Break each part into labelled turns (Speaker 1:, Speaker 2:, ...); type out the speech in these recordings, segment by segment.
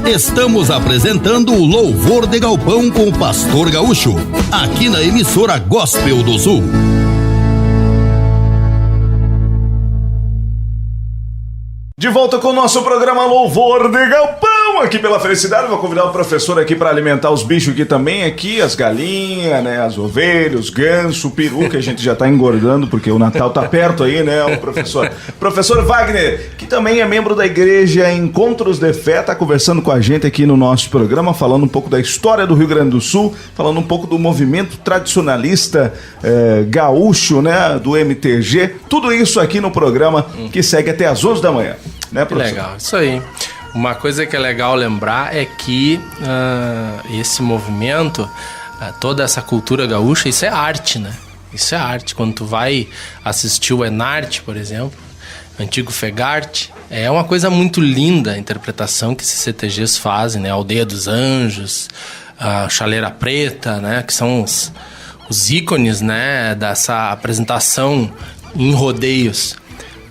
Speaker 1: Estamos apresentando o Louvor de Galpão com o Pastor Gaúcho, aqui na emissora Gospel do Sul.
Speaker 2: De volta com o nosso programa Louvor de Galpão, aqui pela Felicidade. Vou convidar o professor aqui para alimentar os bichos aqui também, aqui, as galinhas, né, as ovelhas, os gansos, o peru, que a gente já tá engordando, porque o Natal tá perto aí, né, o professor. Professor Wagner, que também é membro da igreja Encontros de Fé, tá conversando com a gente aqui no nosso programa, falando um pouco da história do Rio Grande do Sul, falando um pouco do movimento tradicionalista gaúcho, né, do MTG, tudo isso aqui no programa que segue até às 11 da manhã. Né, professor?
Speaker 3: Legal, isso aí. Uma coisa que é legal lembrar é que esse movimento, toda essa cultura gaúcha, isso é arte, né? Isso é arte. Quando tu vai assistir o Enarte, por exemplo, antigo Fegarte, é uma coisa muito linda a interpretação que esses CTGs fazem, né? Aldeia dos Anjos, a Chaleira Preta, né? Que são os ícones, né? Dessa apresentação em rodeios.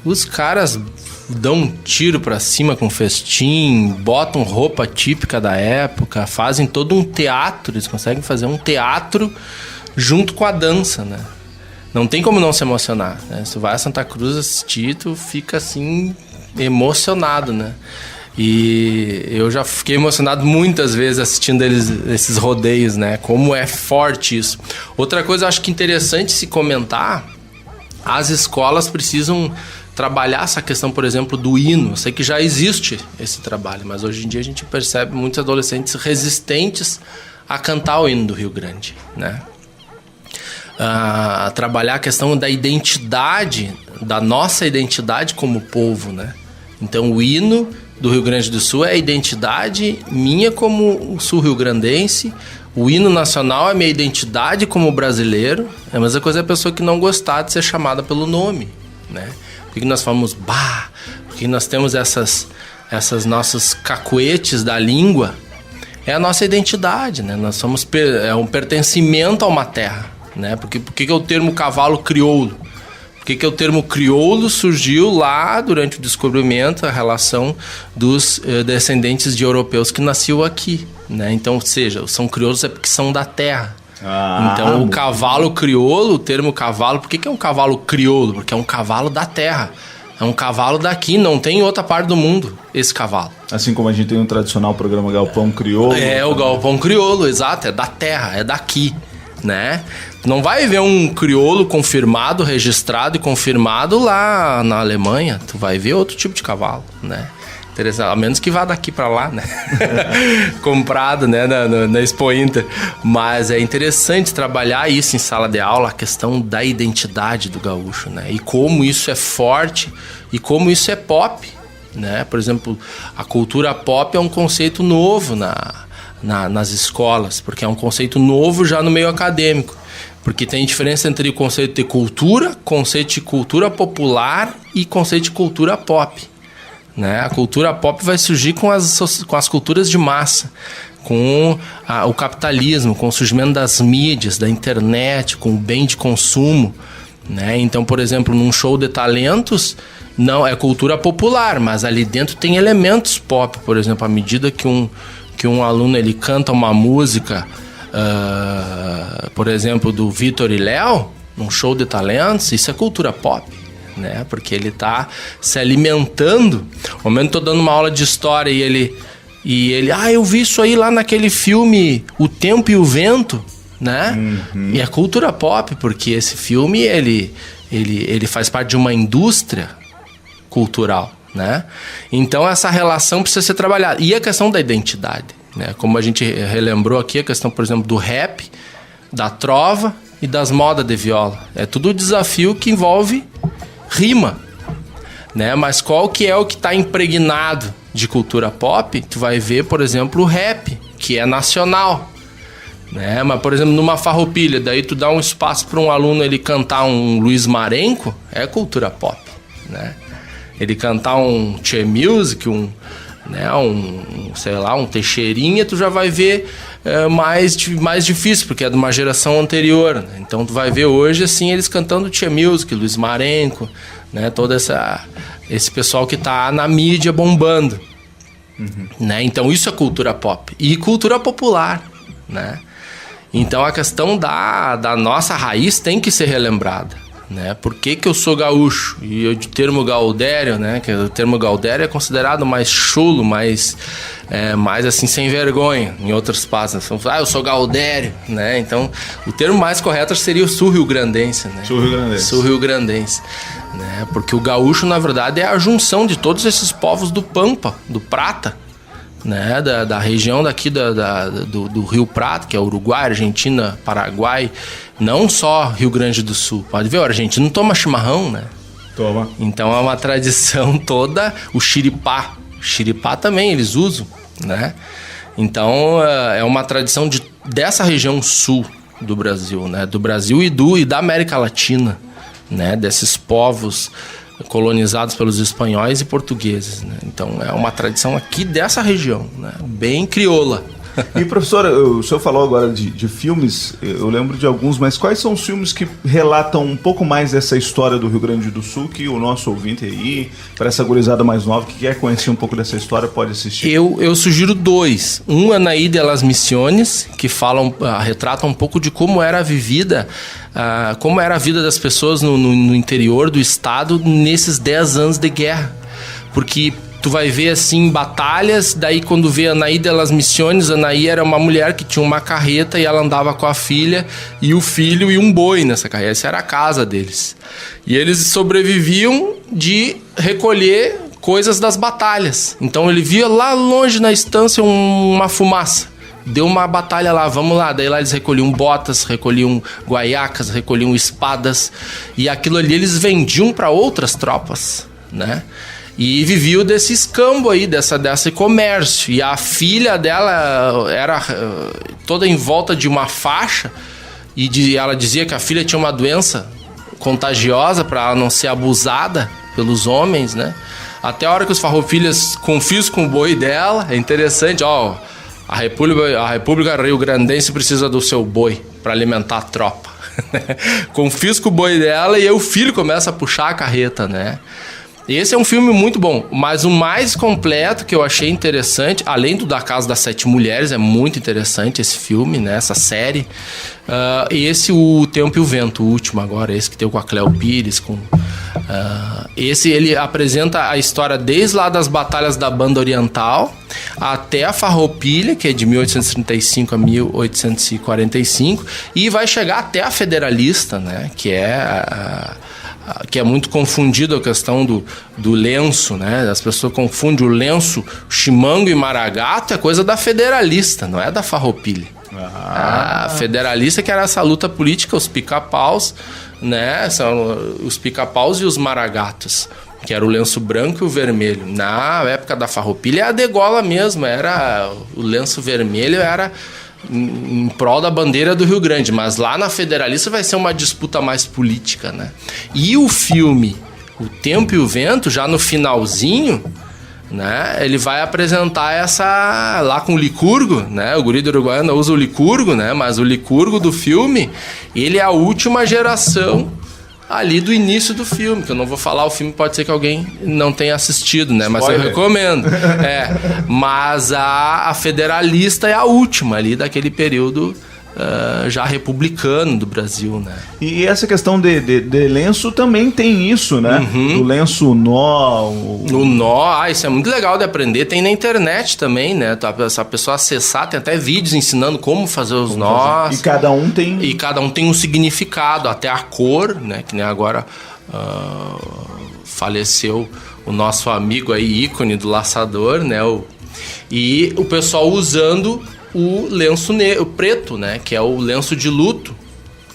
Speaker 3: Os caras dão um tiro pra cima com festim, botam roupa típica da época, fazem todo um teatro, eles conseguem fazer um teatro junto com a dança, né? Não tem como não se emocionar, né? Se tu vai a Santa Cruz assistir, tu fica assim, emocionado, né? E eu já fiquei emocionado muitas vezes assistindo esses rodeios, né? Como é forte isso. Outra coisa eu acho que interessante se comentar, as escolas precisam trabalhar essa questão, por exemplo, do hino. Eu sei que já existe esse trabalho, mas hoje em dia a gente percebe muitos adolescentes resistentes a cantar o hino do Rio Grande, né? Trabalhar a questão da identidade, da nossa identidade como povo, né? Então o hino do Rio Grande do Sul é a identidade minha como sul-rio-grandense, o hino nacional é minha identidade como brasileiro. É a mesma coisa a pessoa que não gostar de ser chamada pelo nome, né? Por que nós falamos bah? Porque nós temos essas nossos cacuetes da língua. É a nossa identidade, né? Nós somos um pertencimento a uma terra, né? Por que é o termo cavalo crioulo? Por que o termo crioulo surgiu lá durante o descobrimento, a relação dos descendentes de europeus que nasciam aqui, né? Então, ou seja, são crioulos é porque são da terra. Então o cavalo crioulo, o termo cavalo, por que é um cavalo crioulo? Porque é um cavalo da terra, é um cavalo daqui, não tem em outra parte do mundo esse cavalo.
Speaker 2: Assim como a gente tem um tradicional programa Galpão Crioulo.
Speaker 3: O Galpão Crioulo, exato, é da terra, é daqui, né? Não vai ver um crioulo confirmado, registrado e confirmado lá na Alemanha, tu vai ver outro tipo de cavalo, né? Interessante, a menos que vá daqui para lá, né? Comprado, né? Na Expo Inter. Mas é interessante trabalhar isso em sala de aula, a questão da identidade do gaúcho, né? E como isso é forte e como isso é pop, né? Por exemplo, a cultura pop é um conceito novo nas escolas, porque é um conceito novo já no meio acadêmico. Porque tem diferença entre o conceito de cultura, conceito de cultura popular e conceito de cultura pop. Né? A cultura pop vai surgir com as culturas de massa, com o capitalismo, com o surgimento das mídias, da internet, com o bem de consumo, né? Então, por exemplo, num show de talentos, não é cultura popular, mas ali dentro tem elementos pop. Por exemplo, à medida que um aluno ele canta uma música, por exemplo, do Vitor e Léo, num show de talentos, isso é cultura pop. Né? Porque ele está se alimentando. No momento que eu tô dando uma aula de história e ele eu vi isso aí lá naquele filme O Tempo e o Vento, né? Uhum. E é cultura pop, porque esse filme ele faz parte de uma indústria cultural, né? Então essa relação precisa ser trabalhada. E a questão da identidade, né? Como a gente relembrou aqui, a questão, por exemplo, do rap, da trova e das modas de viola. É tudo desafio que envolve rima, né? Mas qual que é o que está impregnado de cultura pop? Tu vai ver, por exemplo, o rap, que é nacional, né? Mas, por exemplo, numa farroupilha, daí tu dá um espaço para um aluno ele cantar um Luiz Marenco, é cultura pop, né? Ele cantar um Che Music, um Teixeirinha, tu já vai ver mais difícil, porque é de uma geração anterior, né? Então tu vai ver hoje assim eles cantando Che Music, Luiz Marenco, né? Todo esse pessoal que tá na mídia bombando. né? Então isso é cultura pop e cultura popular, né? Então a questão da nossa raiz tem que ser relembrada, né? Por que eu sou gaúcho? E o termo gaudério, né? Que o termo gaudério é considerado mais chulo, mais assim, sem vergonha. Em outros espaços, eu sou gaudério, né? Então o termo mais correto seria o sul-rio-grandense, né? Sul-rio-grandense, né? Porque o gaúcho, na verdade, é a junção de todos esses povos do Pampa, do Prata, né, da região daqui do Rio Prata, que é Uruguai, Argentina, Paraguai, não só Rio Grande do Sul. Pode ver, o argentino toma chimarrão, né?
Speaker 2: Toma.
Speaker 3: Então é uma tradição toda, o xiripá. Xiripá também eles usam, né? Então é uma tradição dessa região sul do Brasil, né? Do Brasil e da América Latina, né? Desses povos colonizados pelos espanhóis e portugueses, né? Então é uma tradição aqui dessa região, né? Bem crioula.
Speaker 2: E professor, o senhor falou agora de filmes, eu lembro de alguns, mas quais são os filmes que relatam um pouco mais dessa história do Rio Grande do Sul, que o nosso ouvinte aí, para essa gurizada mais nova que quer conhecer um pouco dessa história, pode assistir?
Speaker 3: Eu sugiro 2. Um é Anaí de las Misiones, que retrata um pouco de como era vivida, como era a vida das pessoas no interior do estado nesses 10 anos de guerra. Porque tu vai ver assim batalhas, daí quando vê Anaí de las Misiones, Anaí era uma mulher que tinha uma carreta e ela andava com a filha e o filho e um boi nessa carreta. Essa era a casa deles. E eles sobreviviam de recolher coisas das batalhas. Então ele via lá longe na estância uma fumaça. Deu uma batalha lá, vamos lá. Daí lá eles recolhiam botas, recolhiam guaiacas, recolhiam espadas. E aquilo ali eles vendiam para outras tropas, né? E viviam desse escambo aí, desse comércio. E a filha dela era toda em volta de uma faixa. E ela dizia que a filha tinha uma doença contagiosa para ela não ser abusada pelos homens, né? Até a hora que os farroupilhas confiscam o boi dela. É interessante, ó. A República Rio-Grandense precisa do seu boi para alimentar a tropa. Confisca o boi dela e aí o filho começa a puxar a carreta, né? Esse é um filme muito bom, mas o mais completo que eu achei interessante, além do Da Casa das Sete Mulheres, é muito interessante esse filme, né, essa série. O Tempo e o Vento, o último agora, esse que tem com a Cléo Pires. Esse ele apresenta a história desde lá das batalhas da Banda Oriental até a Farroupilha, que é de 1835 a 1845, e vai chegar até a Federalista, né, que é muito confundido a questão do lenço, né? As pessoas confundem o lenço, Chimango e Maragato, é coisa da Federalista, não é da Farroupilha. A Federalista que era essa luta política, os pica-paus, né? São os pica-paus e os maragatos, que era o lenço branco e o vermelho. Na época da Farroupilha é a degola mesmo, era o lenço vermelho, era em prol da bandeira do Rio Grande, mas lá na Federalista vai ser uma disputa mais política, né? E o filme O Tempo e o Vento, já no finalzinho, né, ele vai apresentar essa lá com o Licurgo, né? O guri do Uruguaiana usa o Licurgo, né? Mas o Licurgo do filme, ele é a última geração ali do início do filme, que eu não vou falar, o filme pode ser que alguém não tenha assistido, né? Mas eu recomendo. Mas a Federalista é a última ali daquele período já republicano do Brasil, né?
Speaker 2: E essa questão de lenço também tem isso, né? O lenço nó.
Speaker 3: O nó, isso é muito legal de aprender. Tem na internet também, né? Se a pessoa acessar, tem até vídeos ensinando como fazer os nós.
Speaker 2: E cada um tem...
Speaker 3: E cada um tem um significado, até a cor, né? Que nem agora faleceu o nosso amigo aí, ícone do laçador, né? E o pessoal usando o lenço preto, né? Que é o lenço de luto,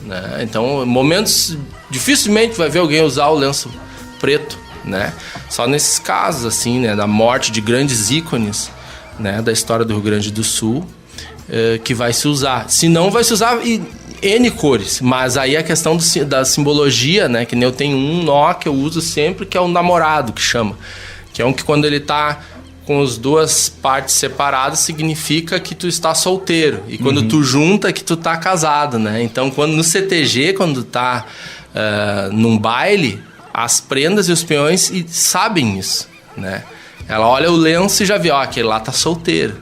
Speaker 3: né? Então, momentos... Dificilmente vai ver alguém usar o lenço preto, né? Só nesses casos, assim, né? Da morte de grandes ícones, né? Da história do Rio Grande do Sul, que vai se usar. Se não, vai se usar N cores. Mas aí a questão da simbologia, né? Que nem eu tenho um nó que eu uso sempre, que é o namorado, que chama. Que é um que quando ele tá com as duas partes separadas, significa que tu está solteiro. E quando tu junta, que tu tá casado, né? Então, no CTG, quando tá num baile, as prendas e os peões sabem isso, né? Ela olha o lenço e já vê, ó, aquele lá tá solteiro.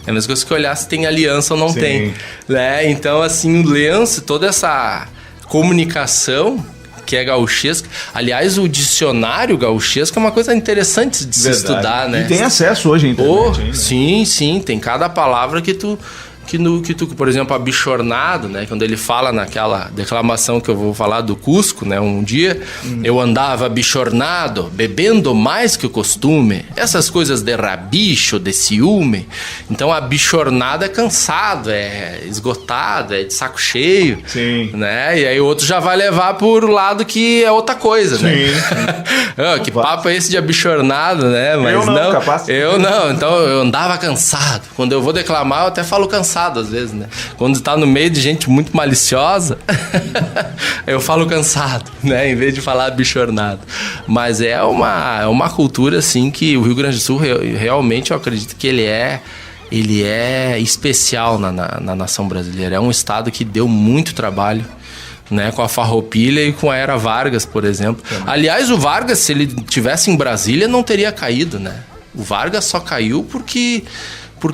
Speaker 3: É a mesma coisa que olhar se tem aliança ou não tem. Né? Então, assim, o lenço, toda essa comunicação que é gauchesca. Aliás, o dicionário gauchesco é uma coisa interessante de se estudar, né?
Speaker 2: E tem acesso hoje à internet ainda.
Speaker 3: Sim, tem cada palavra que tu, por exemplo, abichornado, né? Quando ele fala naquela declamação que eu vou falar do Cusco, né? Um dia eu andava abichornado, bebendo mais que o costume. Essas coisas de rabicho, de ciúme. Então, abichornado é cansado, é esgotado, é de saco cheio.
Speaker 2: Sim.
Speaker 3: Né? E aí o outro já vai levar por lado que é outra coisa, né? Que papo é esse de abichornado, né? Mas
Speaker 2: eu não, capaz.
Speaker 3: Eu não. Então, eu andava cansado. Quando eu vou declamar, eu até falo cansado às vezes, né? Quando tá no meio de gente muito maliciosa, eu falo cansado, né? Em vez de falar bichornado. Mas é uma cultura, assim, que o Rio Grande do Sul, realmente, eu acredito que ele é especial na nação brasileira. É um estado que deu muito trabalho, né, com a Farroupilha e com a Era Vargas, por exemplo. Aliás, o Vargas, se ele tivesse em Brasília, não teria caído, né? O Vargas só caiu porque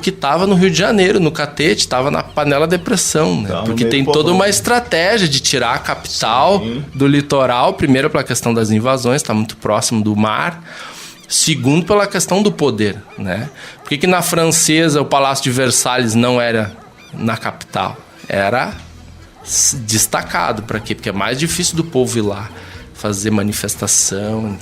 Speaker 3: estava no Rio de Janeiro, no Catete, estava na panela de pressão, né? Porque tem toda uma estratégia de tirar a capital do litoral, primeiro pela questão das invasões, está muito próximo do mar, segundo pela questão do poder, né? Por que na Francesa o Palácio de Versalhes não era na capital? Era destacado. Para quê? Porque é mais difícil do povo ir lá fazer manifestação,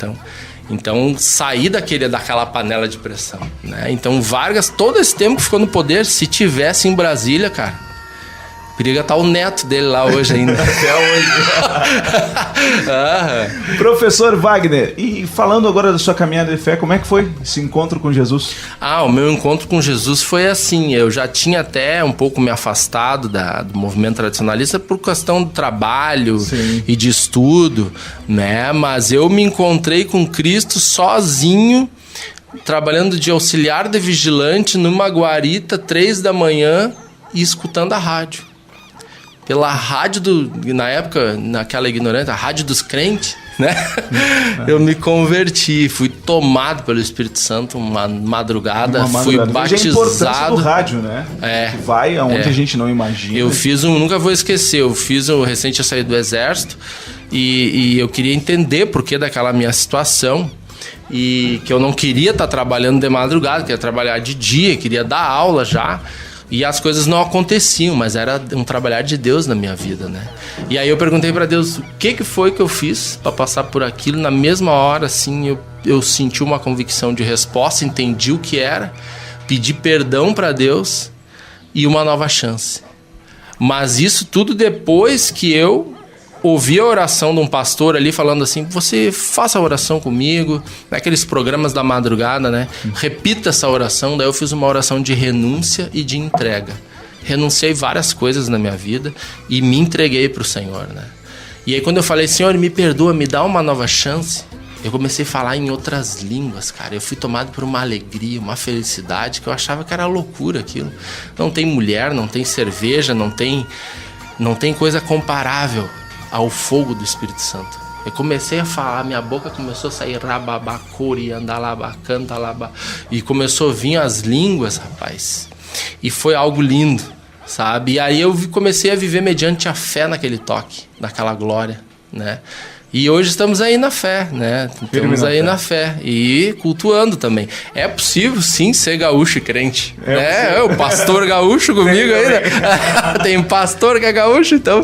Speaker 3: então sair daquela panela de pressão, né? Então Vargas, todo esse tempo que ficou no poder, se tivesse em Brasília, cara, periga tá o neto dele lá hoje ainda.
Speaker 2: Até hoje. Professor Wagner, e falando agora da sua caminhada de fé, como é que foi esse encontro com Jesus?
Speaker 3: O meu encontro com Jesus foi assim, eu já tinha até um pouco me afastado do movimento tradicionalista por questão do trabalho e de estudo, né? Mas eu me encontrei com Cristo sozinho, trabalhando de auxiliar de vigilante numa guarita, 3 da manhã, e escutando a rádio. Pela rádio na época, naquela ignorância, a rádio dos crentes, né? Eu me converti, fui tomado pelo Espírito Santo uma madrugada, fui batizado. A importância do
Speaker 2: rádio, né? Que vai aonde a gente não imagina.
Speaker 3: Eu nunca vou esquecer, recente eu saí do exército e eu queria entender por que daquela minha situação. E que eu não queria estar trabalhando de madrugada, queria trabalhar de dia, queria dar aula já. E as coisas não aconteciam, mas era um trabalhar de Deus na minha vida, né? E aí eu perguntei para Deus, o que foi que eu fiz para passar por aquilo? Na mesma hora, assim, eu senti uma convicção de resposta, entendi o que era, pedi perdão para Deus e uma nova chance. Mas isso tudo depois que eu ouvi a oração de um pastor ali falando assim, você faça a oração comigo, naqueles programas da madrugada, né? Repita essa oração. Daí eu fiz uma oração de renúncia e de entrega. Renunciei várias coisas na minha vida e me entreguei para o Senhor, né? E aí quando eu falei, Senhor, me perdoa, me dá uma nova chance, eu comecei a falar em outras línguas, cara. Eu fui tomado por uma alegria, uma felicidade que eu achava que era loucura aquilo. Não tem mulher, não tem cerveja, não tem coisa comparável ao fogo do Espírito Santo. Eu comecei a falar, minha boca começou a sair rababacuri, andalabacanta, e começou a vir as línguas, rapaz. E foi algo lindo, sabe? E aí eu comecei a viver mediante a fé naquele toque, naquela glória, né? E hoje estamos aí na fé, né? Estamos aí na fé e cultuando também. É possível, sim, ser gaúcho e crente. É o pastor gaúcho comigo aí, né? Tem pastor que é gaúcho, então...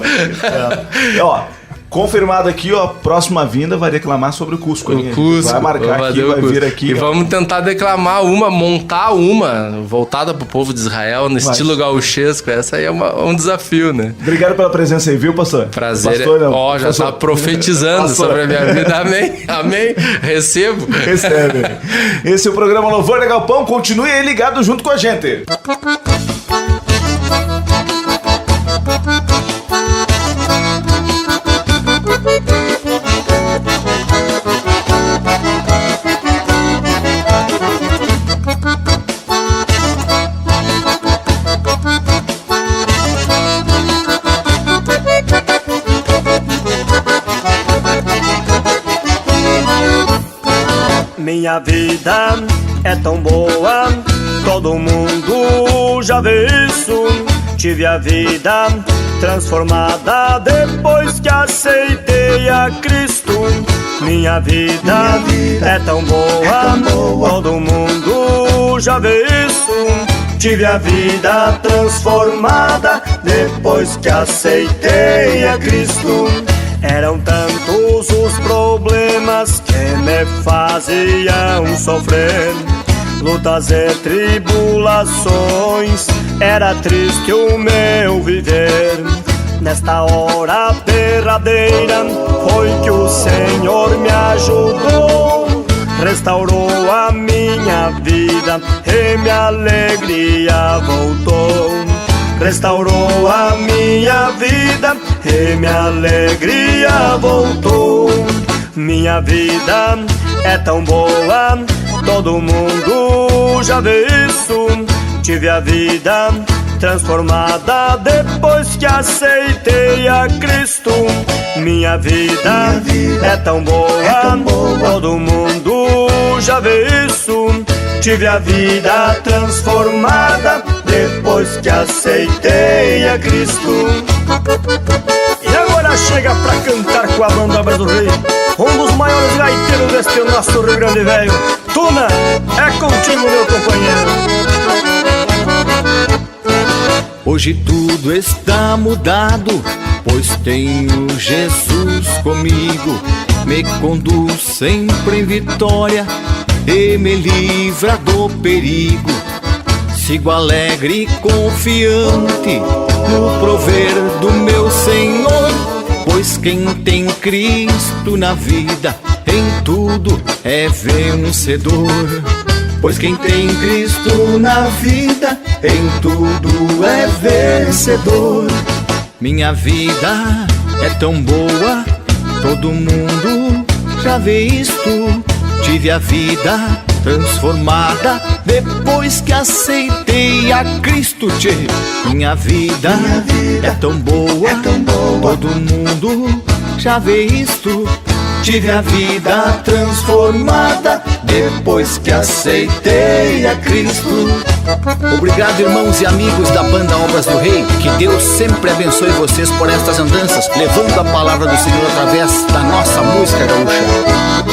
Speaker 2: Ó, confirmado aqui, ó, próxima vinda vai declamar sobre o Cusco.
Speaker 3: O Cusco.
Speaker 2: Vai marcar aqui, vai vir aqui.
Speaker 3: E vamos tentar declamar montar uma voltada pro povo de Israel, no estilo gauchesco. Essa aí é um desafio, né?
Speaker 2: Obrigado pela presença aí, viu, pastor?
Speaker 3: Prazer. Já está profetizando sobre a minha vida. Amém? Amém? Recebo.
Speaker 2: Recebe. Esse é o programa Louvor de Galpão. Continue aí ligado junto com a gente.
Speaker 4: Minha vida é tão boa, todo mundo já vê isso. Tive a vida transformada depois que aceitei a Cristo. Minha vida é tão boa, todo mundo já vê isso. Tive a vida transformada depois que aceitei a Cristo. Eram tantos os problemas que me faziam sofrer, lutas e tribulações, era triste o meu viver. Nesta hora derradeira foi que o Senhor me ajudou, restaurou a minha vida e minha alegria voltou. Restaurou a minha vida e minha alegria voltou. Minha vida é tão boa, todo mundo já vê isso. Tive a vida transformada depois que aceitei a Cristo. Minha vida é tão boa, todo mundo já vê isso. Tive a vida transformada depois que aceitei a Cristo. E agora chega pra cantar com a banda Obras do Rei, um dos maiores gaiteiros deste nosso Rio Grande Velho. Tuna, é contigo, meu companheiro.
Speaker 5: Hoje tudo está mudado, pois tenho Jesus comigo. Me conduz sempre em vitória e me livra do perigo. Sigo alegre e confiante no prover do meu Senhor, pois quem tem Cristo na vida em tudo é vencedor. Pois quem tem Cristo na vida em tudo é vencedor. Minha vida é tão boa, todo mundo já vê isto. Tive a vida transformada depois que aceitei a Cristo. Tchê. Minha vida é tão boa, todo mundo já vê isto. Tive a vida transformada depois que aceitei a Cristo. Obrigado, irmãos e amigos da banda Obras do Rei. Que Deus sempre abençoe vocês por estas andanças, levando a palavra do Senhor através da nossa música gaúcha.